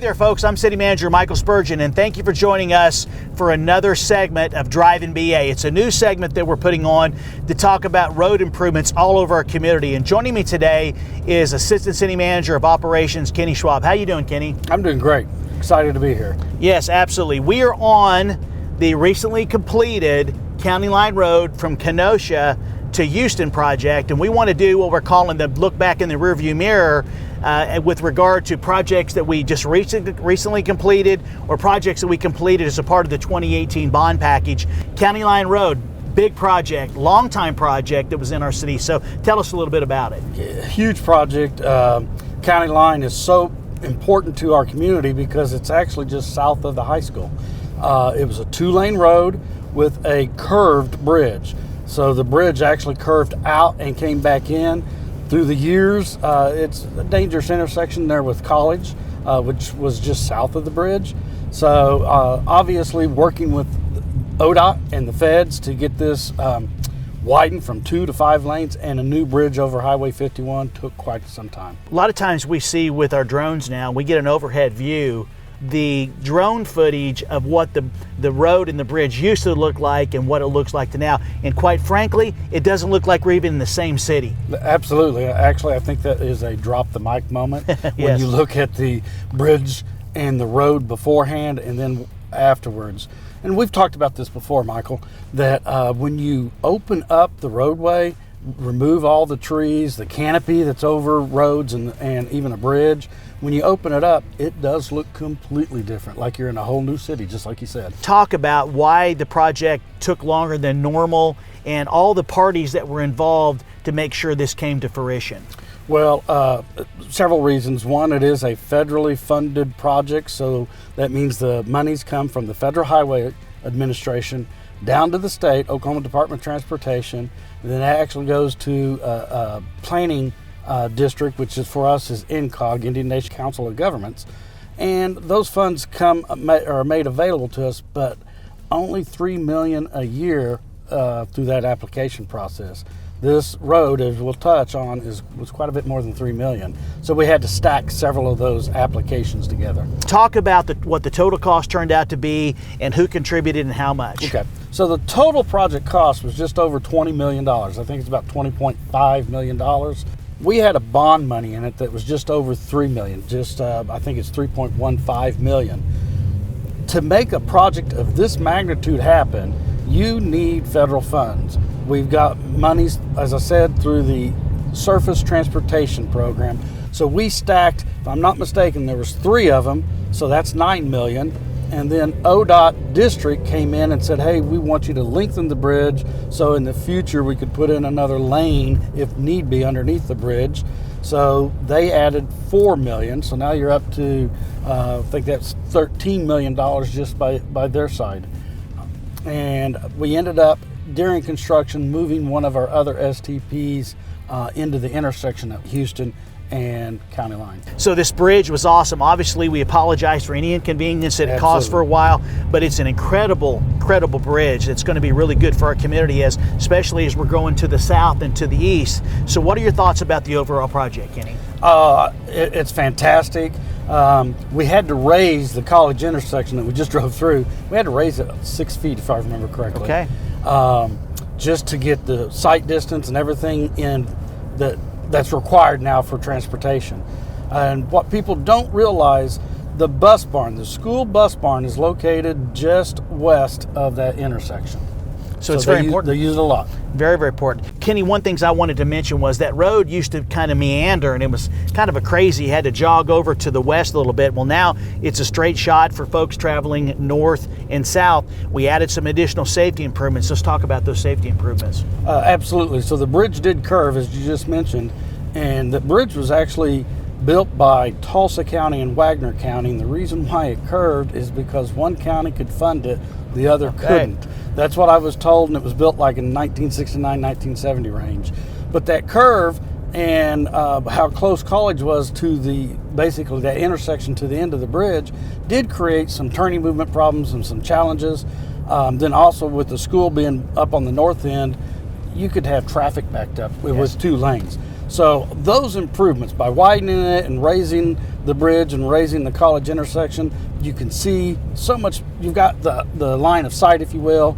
there, folks. I'm City Manager Michael Spurgeon, and thank you for joining us for another segment of Driving BA. It's a new segment that we're putting on to talk about road improvements all over our community. And joining me today is Assistant City Manager of Operations, Kenny Schwab. How you doing, Kenny? I'm doing great. Excited to be here. Yes, absolutely. We are on the recently completed County Line Road from Kenosha to Houston project, and we want to do what we're calling the look back in the rearview mirror with regard to projects that we just recently completed or projects that we completed as a part of the 2018 bond package. County Line Road, big project, long time project that was in our city. So tell us a little bit about it. Huge project. County Line is so important to our community because it's actually just south of the high school. It was a 2-lane road with a curved bridge. So the bridge actually curved out and came back in. Through the years, it's a dangerous intersection there with College, which was just south of the bridge. So obviously working with ODOT and the feds to get this widened from 2 to 5 lanes and a new bridge over Highway 51 took quite some time. A lot of times we see with our drones now, we get an overhead view, the drone footage of what the road and the bridge used to look like and what it looks like to now. And quite frankly, it doesn't look like we're even in the same city. Absolutely. Actually, I think that is a drop the mic moment Yes. when you look at the bridge and the road beforehand and then afterwards. And we've talked about this before, Michael, that when you open up the roadway, remove all the trees, the canopy that's over roads and even a bridge, when you open it up, it does look completely different, like you're in a whole new city, just like you said. Talk about why the project took longer than normal and all the parties that were involved to make sure this came to fruition. Well, several reasons. One, it is a federally funded project, so that means the monies come from the Federal Highway Administration down to the state, Oklahoma Department of Transportation, and then it actually goes to planning district, which is for us is INCOG, Indian Nation Council of Governments, and those funds are made available to us, but only $3 million a year through that application process. This road, as we'll touch on, was quite a bit more than $3 million. So we had to stack several of those applications together. Talk about what the total cost turned out to be and who contributed and how much. Okay, so the total project cost was just over $20 million. I think it's about $20.5 million. We had a bond money in it that was just over $3 million. I think it's $3.15 million. To make a project of this magnitude happen, you need federal funds. We've got monies, as I said, through the Surface Transportation Program. So we stacked, if I'm not mistaken, there was 3 of them, so that's $9 million. And then ODOT District came in and said, hey, we want you to lengthen the bridge so in the future we could put in another lane if need be underneath the bridge. So they added $4 million. So now you're up to, I think that's $13 million just by their side. And we ended up, during construction, moving one of our other STPs into the intersection of Houston and County Line. So this bridge was awesome. Obviously, we apologize for any inconvenience that it caused for a while, but it's an incredible bridge that's going to be really good for our community, especially as we're going to the south and to the east. So what are your thoughts about the overall project, Kenny? It's fantastic. We had to raise the College intersection that we just drove through. We had to raise it 6 feet, if I remember correctly. Okay. Just to get the sight distance and everything in that's required now for transportation. And what people don't realize, the bus barn, the school bus barn is located just west of that intersection. So it's very important. They use it a lot. Very, very important. Kenny, one thing I wanted to mention was that road used to kind of meander and it was kind of a crazy, you had to jog over to the west a little bit. Well, now it's a straight shot for folks traveling north and south. We added some additional safety improvements. Let's talk about those safety improvements. Absolutely. So the bridge did curve, as you just mentioned, and the bridge was actually built by Tulsa County and Wagner County. And the reason why it curved is because one county could fund it, the other couldn't. That's what I was told, and it was built like in 1969, 1970 range. But that curve and how close College was to basically that intersection to the end of the bridge did create some turning movement problems and some challenges. Then also with the school being up on the north end, you could have traffic backed up with 2 lanes. So those improvements, by widening it and raising the bridge and raising the college intersection. You can see so much. You've got the line of sight, if you will.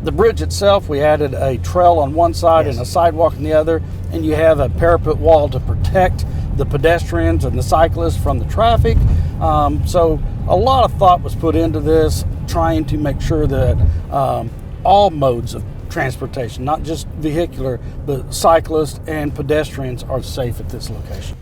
The bridge itself, we added a trail on one side and a sidewalk on the other, and you have a parapet wall to protect the pedestrians and the cyclists from the traffic. So a lot of thought was put into this, trying to make sure that all modes of transportation, not just vehicular, but cyclists and pedestrians, are safe at this location.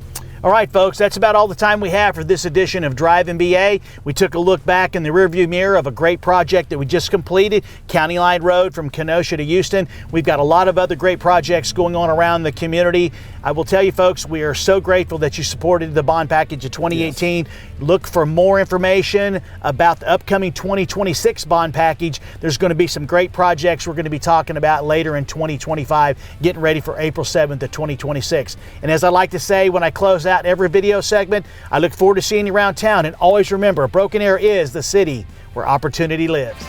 All right, folks, that's about all the time we have for this edition of Driving BA. We took a look back in the rearview mirror of a great project that we just completed, County Line Road from Kenosha to Houston. We've got a lot of other great projects going on around the community. I will tell you, folks, we are so grateful that you supported the bond package of 2018. Yes. Look for more information about the upcoming 2026 bond package. There's going to be some great projects we're going to be talking about later in 2025, getting ready for April 7th of 2026. And as I like to say when I close out every video segment, I look forward to seeing you around town. And always remember, Broken Arrow is the city where opportunity lives.